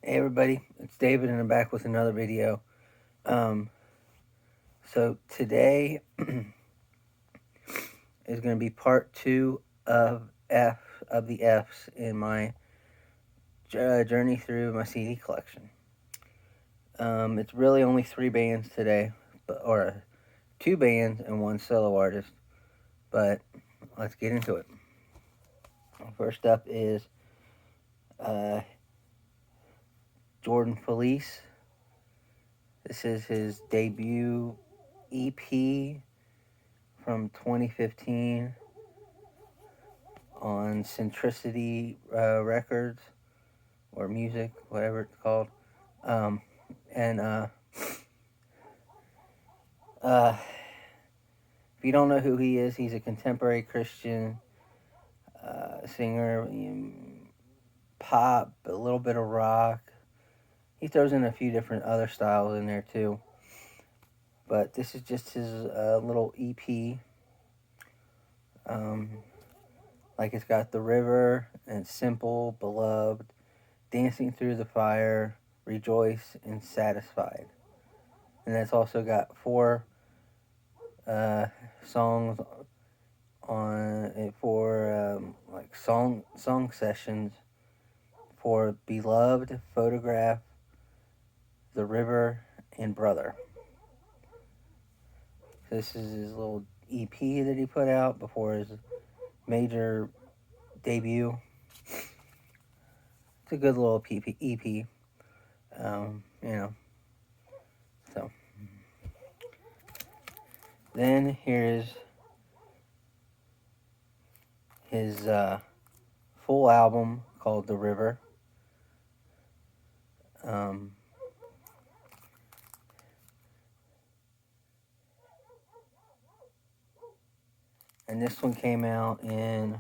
Hey everybody, it's David and I'm back with another video. Um, so today is going to be part 2 of the F's in my journey through my CD collection. It's really only 3 bands today, or 2 bands and 1 solo artist, but let's get into it. First up is uh, Jordan Feliz. This is his debut EP from 2015 on Centricity Records or Music, whatever it's called. Um, and uh, if you don't know who he is, he's a contemporary Christian singer, pop, a little bit of rock. He throws in a few different other styles in there too. But this is just his little EP. Um, like it's got The River and Simple, Beloved, Dancing Through the Fire, Rejoice, and Satisfied. And it's also got 4 songs on it for like song sessions for Beloved, Photograph, The River, and Brother. So this is his little EP that he put out before his major debut. It's a good little EP. You know. So then here's his full album called The River. Um, and this one came out in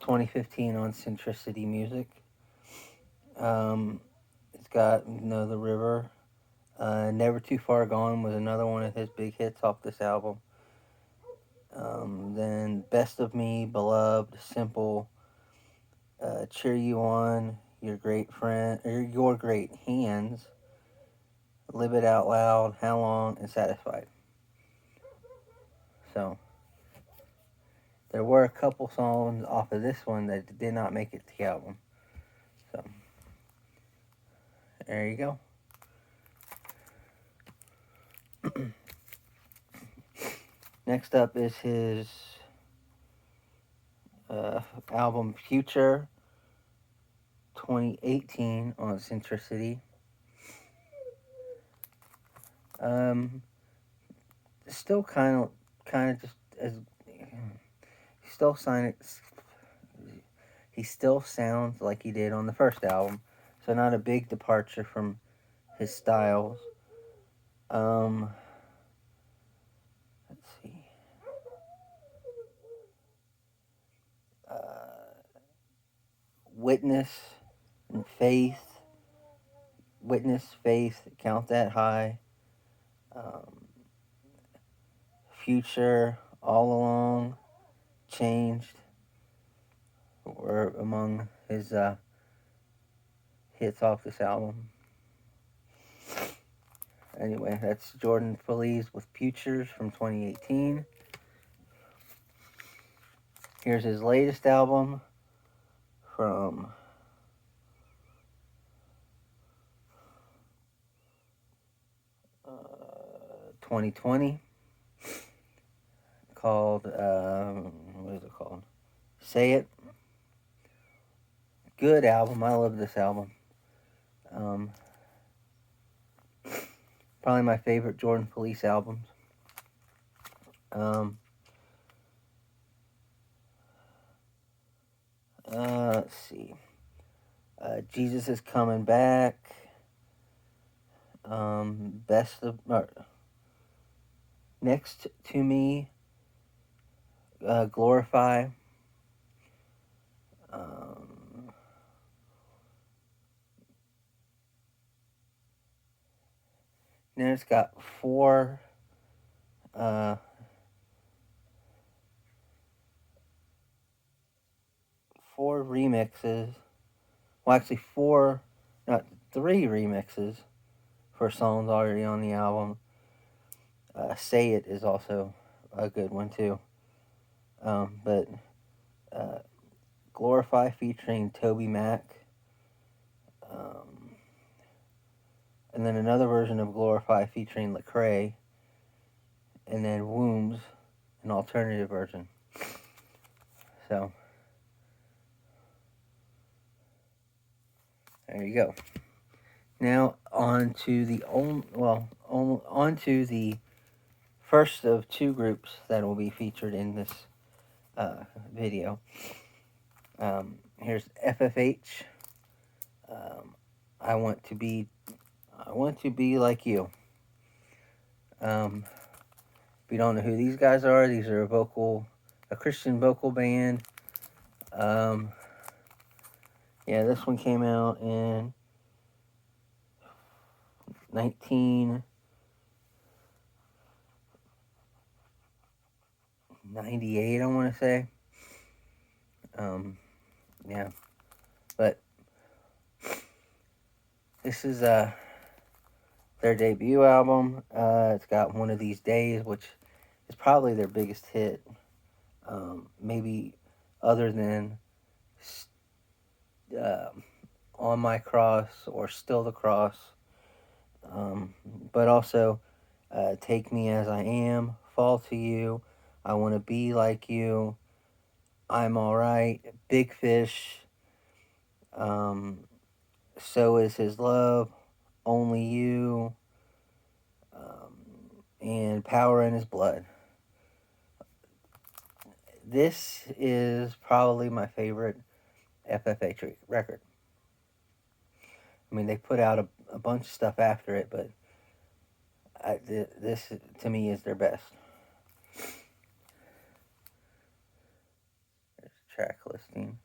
2015 on Centricity Music. It's got The River. Never Too Far Gone was another one of his big hits off this album. Then Best of Me, Beloved, Simple, Cheer You On, Your Great Friend, or Your Great Hands, Live It Out Loud, How Long, and Satisfied. So there were a couple songs off of this one that did not make it to the album. So there you go. Next up is his album Future 2018 on Centricity. Still kind of just as he still he still sounds like he did on the first album, so not a big departure from his styles. Let's see. Witness and Faith. Witness, Faith, Count That High. Um, Future, All Along, Changed were among his hits off this album. Anyway, that's Jordan Feliz with Futures from 2018. Here's his latest album from 2020 called, what is it called? Say It. Good album. I love this album. Probably my favorite Jordan Feliz albums. Let's see. Jesus is Coming Back. Best of Next to Me. Glorify. Then it's got 4 4 remixes well, actually four, not three remixes for songs already on the album. Say It is also a good one too. But uh, Glorify featuring Toby Mac. Um, and then another version of Glorify featuring Lecrae. And then Wombs, an alternative version. So, there you go. Now on to the on to the first of two groups that will be featured in this video. Here's FFH. Um, I want to be like you. If you don't know who these guys are, these are a Christian vocal band. Yeah, this one came out in 1998, I want to say. Yeah, but this is their debut album. It's got One of These Days, which is probably their biggest hit. Maybe other than On My Cross or Still the Cross. But also Take Me As I Am, Fall to You, I Want to Be Like You, I'm Alright, Big Fish, So Is His Love, Only You, and Power in His Blood. This is probably my favorite FFH record. I mean, they put out a bunch of stuff after it, but this to me is their best. There's a track listing.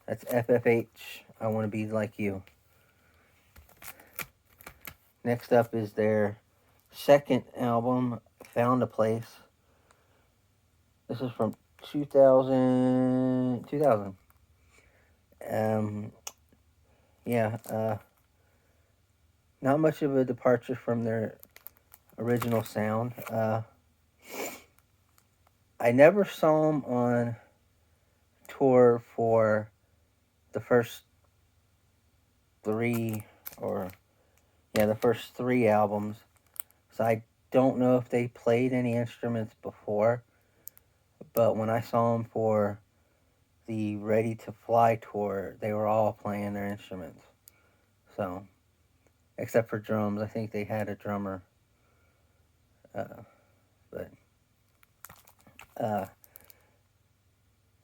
That's FFH, I Want to Be Like You. Next up is their second album, Found a Place. This is from 2000. Not much of a departure from their original sound. I never saw them on tour for the first three albums. So I don't know if they played any instruments before, but when I saw them for the Ready to Fly tour, they were all playing their instruments. So, except for drums, I think they had a drummer.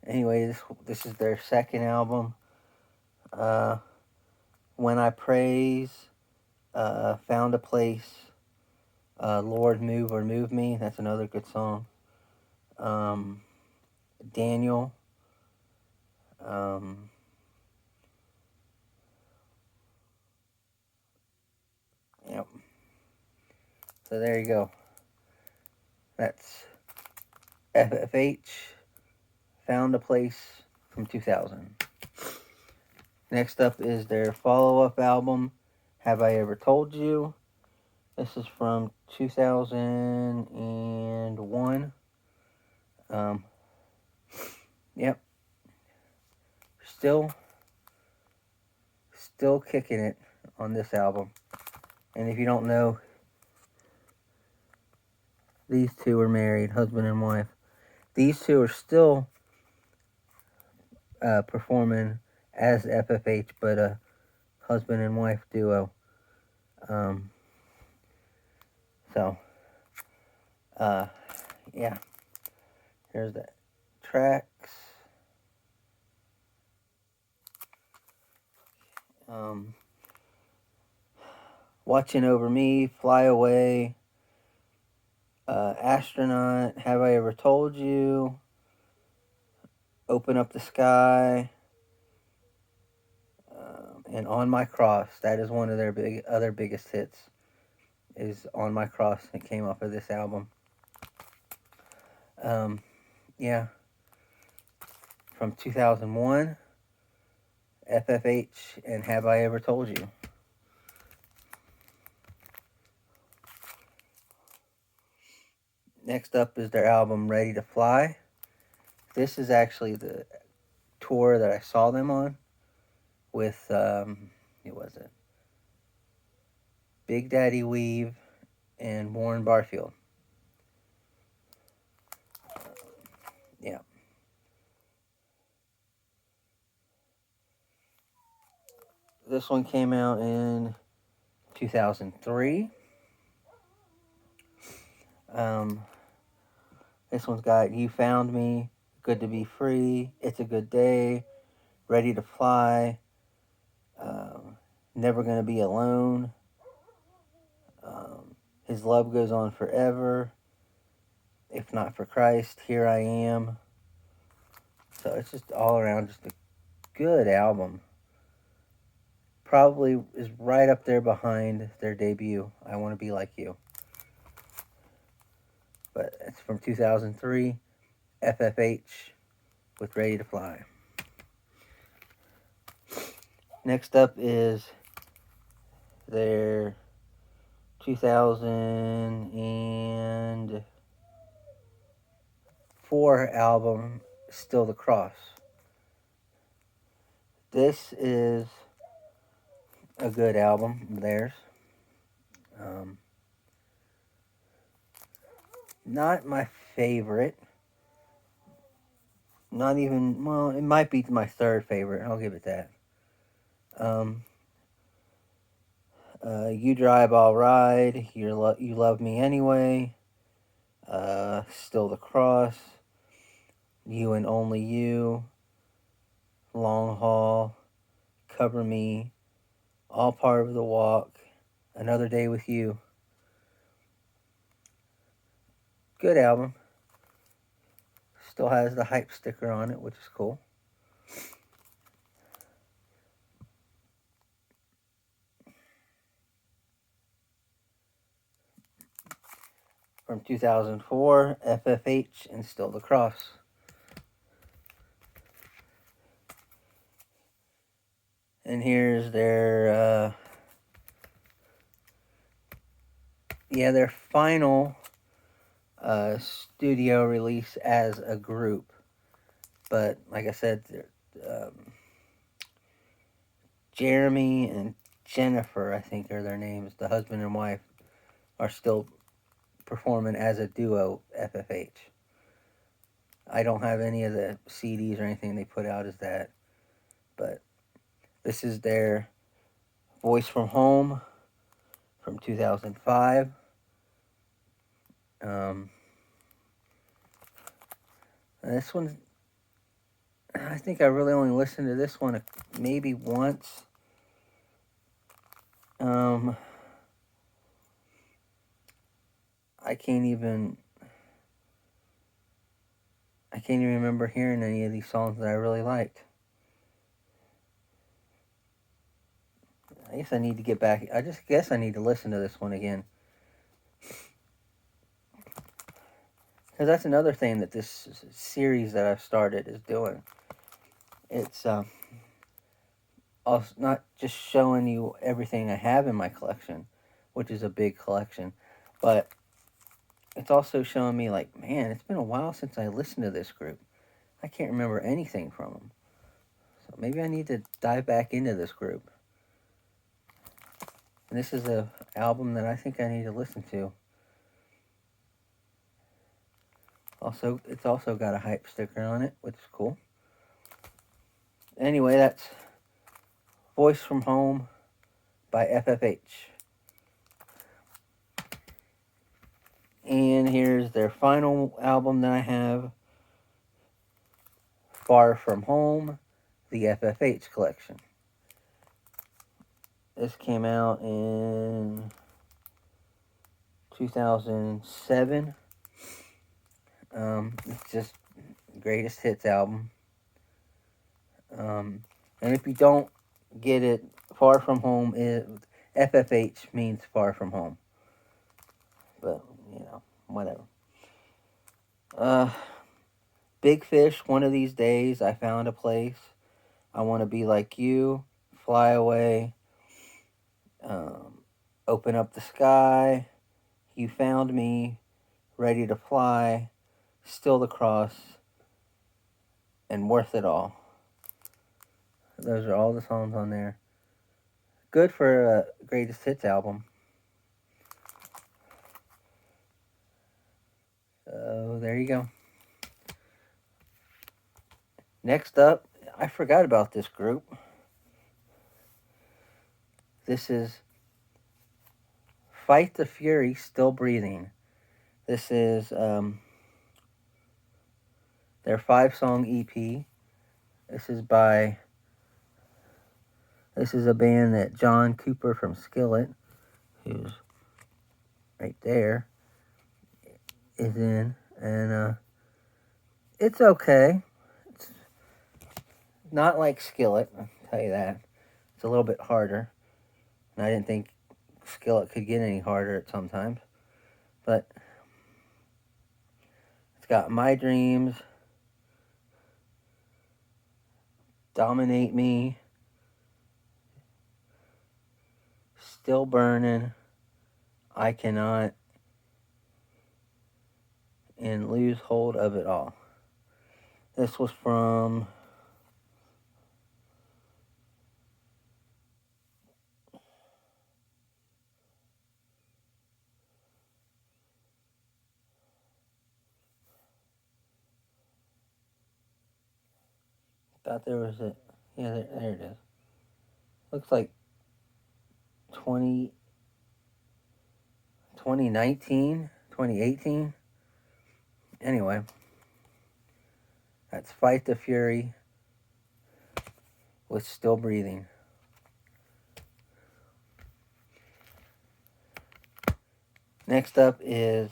Anyway, this is their second album. When I Praise, Found a Place, Lord Move or Move Me, that's another good song. Daniel. Yep. So there you go. That's FFH, Found a Place from 2000. Next up is their follow-up album, Have I Ever Told You? This is from 2001. Yep. Still kicking it on this album. And if you don't know, these two are married, husband and wife. These two are still performing as FFH, but a husband and wife duo. Yeah. Here's the tracks. Watching Over Me, Fly Away, Astronaut, Have I Ever Told You, Open Up the Sky, and On My Cross. That is one of their biggest hits, is On My Cross. It came off of this album. Yeah. From 2001. FFH and Have I Ever Told You. Next up is their album Ready to Fly. This is actually the tour that I saw them on with, who was it? Big Daddy Weave and Warren Barfield. Yeah. This one came out in 2003. This one's got You Found Me, Good to Be Free, It's a Good Day, Ready to Fly, Never Gonna Be Alone, His Love Goes On Forever, If Not for Christ, Here I Am. So it's just all around just a good album. Probably is right up there behind their debut, I Want to Be Like You. But it's from 2003, FFH with Ready to Fly. Next up is their 2004 album, Still the Cross. This is a good album of theirs. Not my favorite. Not even, well, it might be my third favorite. I'll give it that. You Drive, I'll Ride, You Love Me Anyway, Still the Cross, You and Only You, Long Haul, Cover Me, All Part of the Walk, Another Day with You. Good album. Still has the hype sticker on it, which is cool. From 2004, FFH and Still the Cross. And here's their their final studio release as a group. But like I said, Jeremy and Jennifer, I think are their names, the husband and wife, are still performing as a duo, FFH. I don't have any of the CDs or anything they put out as that. But this is their Voice from Home from 2005. This one, I think I really only listened to this one maybe once. I can't even remember hearing any of these songs that I really liked. I guess I need to get back. I just guess I need to listen to this one again. Because that's another thing that this series that I've started is doing. It's also not just showing you everything I have in my collection, which is a big collection, but it's also showing me like, man, it's been a while since I listened to this group. I can't remember anything from them. So maybe I need to dive back into this group. And this is an album that I think I need to listen to. Also, it's also got a hype sticker on it, which is cool. Anyway, that's Voice from Home by FFH. And here's their final album that I have, Far From Home, the FFH collection. This came out in 2007. It's just greatest hits album. And if you don't get it, Far From Home is FFH means Far From Home. But whatever. Big Fish, One of These Days, I Found a Place, I Want to Be Like You, Fly Away, Open Up the Sky, You Found Me, Ready to Fly, Still the Cross, and Worth It All. Those are all the songs on there. Good for a greatest hits album. So there you go. Next up, I forgot about this group. This is Fight the Fury, Still Breathing. This is their 5-song EP. This is a band that John Cooper from Skillet, who's right there, is in, and it's okay. It's not like Skillet, I'll tell you that. It's a little bit harder, and I didn't think Skillet could get any harder at sometimes, but it's got My Dreams, Dominate Me, Still Burning, I Cannot, and Lose Hold of It All. This was from thought there was a, yeah, there it is. Looks like 2019, 2018. Anyway, that's Fight the Fury with Still Breathing. Next up is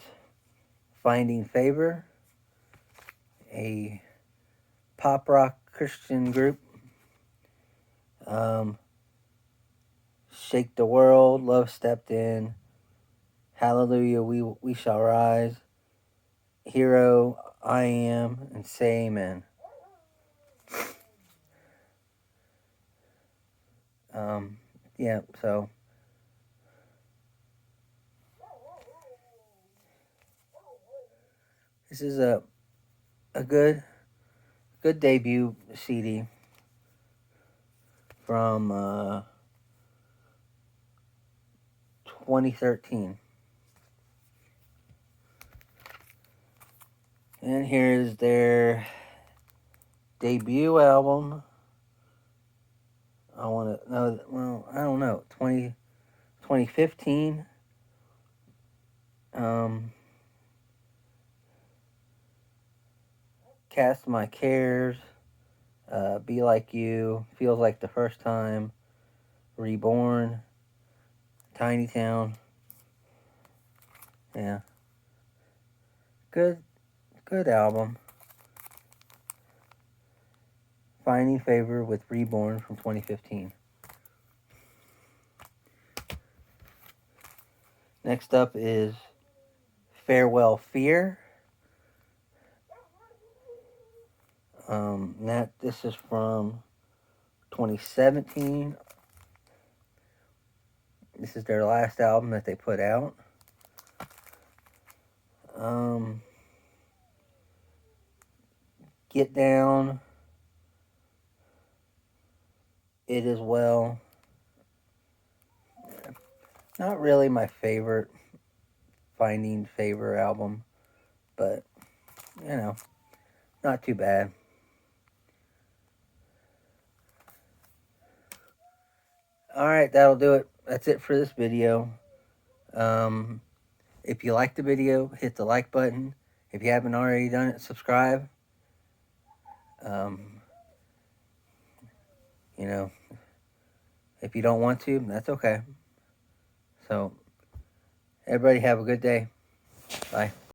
Finding Favor, a pop rock Christian group. Shake the World, Love Stepped In, Hallelujah, we Shall Rise, Hero, I Am, and Say Amen. Yeah, so this is a good debut CD from 2013. And here's their debut album. I want to know, well, I don't know, 2015. Cast My Cares, Be Like You, Feels Like the First Time, Reborn, Tiny Town. Yeah. Good album. Finding Favor with Reborn from 2015. Next up is Farewell Fear. This is from 2017. This is their last album that they put out. Get Down, It Is Well. Not really my favorite Finding Favor album, but, you know, not too bad. Alright, that'll do it. That's it for this video. If you liked the video, hit the like button. If you haven't already done it, subscribe. You know, if you don't want to, that's okay. So, everybody have a good day. Bye.